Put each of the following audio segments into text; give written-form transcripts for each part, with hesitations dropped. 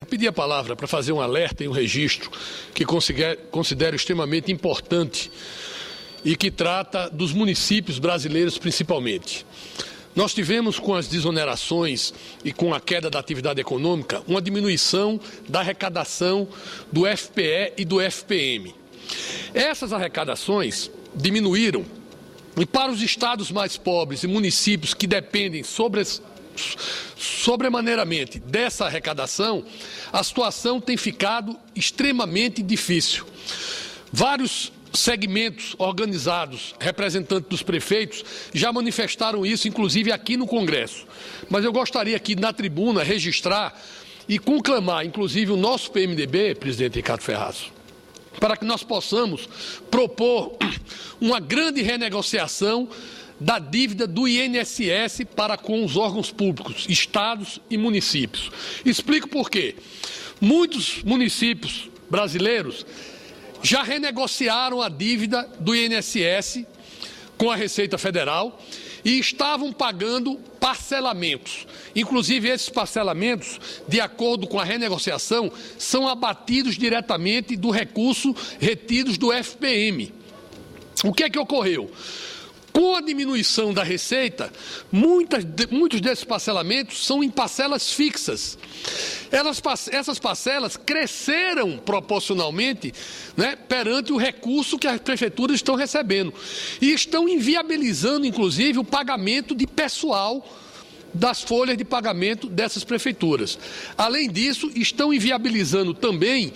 Pedi a palavra para fazer um alerta e um registro que considero extremamente importante e que trata dos municípios brasileiros principalmente. Nós tivemos, com as desonerações e com a queda da atividade econômica, uma diminuição da arrecadação do FPE e do FPM. Essas arrecadações diminuíram e para os estados mais pobres e municípios que dependem sobremaneiramente dessa arrecadação, a situação tem ficado extremamente difícil. Vários segmentos organizados, representantes dos prefeitos, já manifestaram isso, inclusive aqui no Congresso. Mas eu gostaria aqui na tribuna registrar e conclamar, inclusive, o nosso PMDB, presidente Ricardo Ferraz, para que nós possamos propor uma grande renegociação da dívida do INSS para com os órgãos públicos, estados e municípios. Explico por quê. Muitos municípios brasileiros já renegociaram a dívida do INSS com a Receita Federal e estavam pagando parcelamentos. Inclusive, esses parcelamentos, de acordo com a renegociação, são abatidos diretamente do recurso retidos do FPM. O que é que ocorreu? Com a diminuição da receita, muitos desses parcelamentos são em parcelas fixas. Essas parcelas cresceram proporcionalmente, né, perante o recurso que as prefeituras estão recebendo. E estão inviabilizando, inclusive, o pagamento de pessoal das folhas de pagamento dessas prefeituras. Além disso, estão inviabilizando também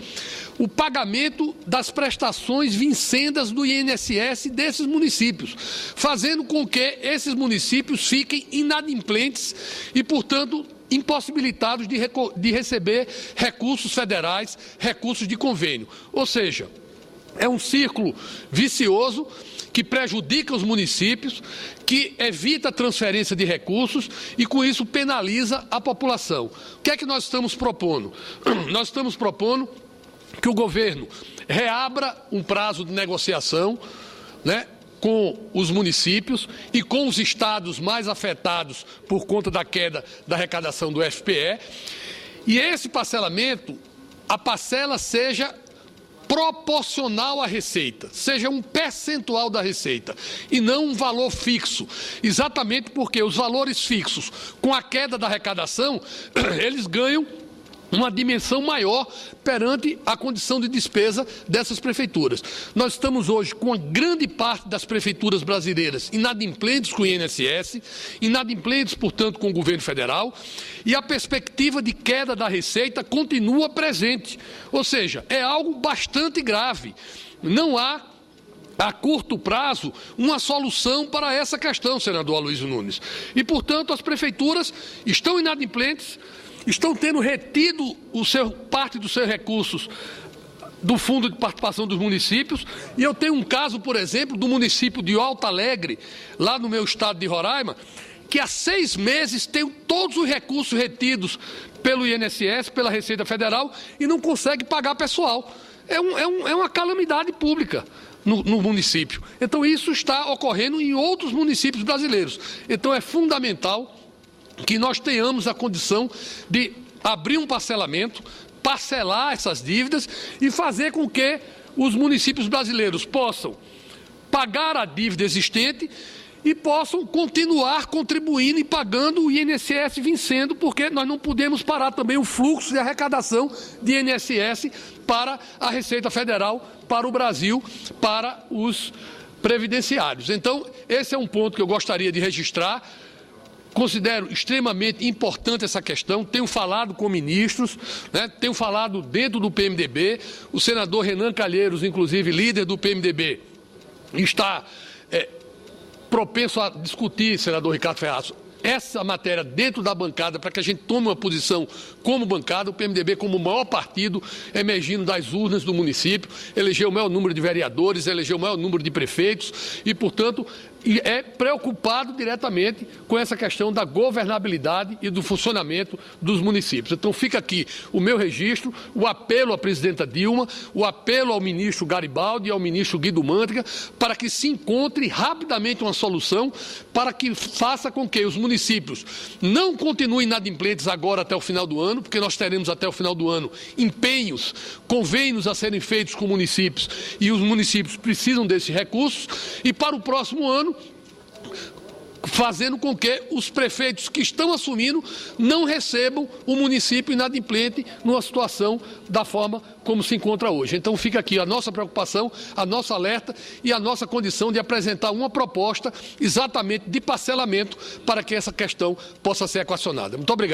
o pagamento das prestações vincendas do INSS desses municípios, fazendo com que esses municípios fiquem inadimplentes e, portanto, impossibilitados de receber recursos federais, recursos de convênio. Ou seja, é um círculo vicioso que prejudica os municípios, que evita a transferência de recursos e, com isso, penaliza a população. O que é que nós estamos propondo? Nós estamos propondo que o governo reabra um prazo de negociação, né, com os municípios e com os estados mais afetados por conta da queda da arrecadação do FPE, e esse parcelamento, a parcela seja proporcional à receita, seja um percentual da receita e não um valor fixo, exatamente porque os valores fixos, com a queda da arrecadação, eles ganham uma dimensão maior perante a condição de despesa dessas prefeituras. Nós estamos hoje com a grande parte das prefeituras brasileiras inadimplentes com o INSS, inadimplentes, portanto, com o governo federal, e a perspectiva de queda da receita continua presente. Ou seja, é algo bastante grave. Não há, a curto prazo, uma solução para essa questão, senador Aloysio Nunes. E, portanto, as prefeituras estão inadimplentes, estão tendo retido parte dos seus recursos do Fundo de Participação dos Municípios. E eu tenho um caso, por exemplo, do município de Alto Alegre, lá no meu estado de Roraima, que há 6 meses tem todos os recursos retidos pelo INSS, pela Receita Federal, e não consegue pagar pessoal. É uma calamidade pública no município. Então, isso está ocorrendo em outros municípios brasileiros. Então, é fundamental que nós tenhamos a condição de abrir um parcelamento, parcelar essas dívidas e fazer com que os municípios brasileiros possam pagar a dívida existente e possam continuar contribuindo e pagando o INSS vencendo, porque nós não podemos parar também o fluxo de arrecadação de INSS para a Receita Federal, para o Brasil, para os previdenciários. Então, esse é um ponto que eu gostaria de registrar. Considero extremamente importante essa questão, tenho falado com ministros, né, tenho falado dentro do PMDB, o senador Renan Calheiros, inclusive líder do PMDB, está propenso a discutir, senador Ricardo Ferraz, essa matéria dentro da bancada para que a gente tome uma posição como bancada, o PMDB como o maior partido emergindo das urnas do município, elegeu o maior número de vereadores, elegeu o maior número de prefeitos e, portanto, e é preocupado diretamente com essa questão da governabilidade e do funcionamento dos municípios. Então fica aqui o meu registro, o apelo à presidenta Dilma, o apelo ao ministro Garibaldi e ao ministro Guido Mantega para que se encontre rapidamente uma solução para que faça com que os municípios não continuem inadimplentes agora até o final do ano, porque nós teremos até o final do ano empenhos, convênios a serem feitos com municípios e os municípios precisam desses recursos, e para o próximo ano fazendo com que os prefeitos que estão assumindo não recebam o município inadimplente numa situação da forma como se encontra hoje. Então fica aqui a nossa preocupação, a nossa alerta e a nossa condição de apresentar uma proposta exatamente de parcelamento para que essa questão possa ser equacionada. Muito obrigado.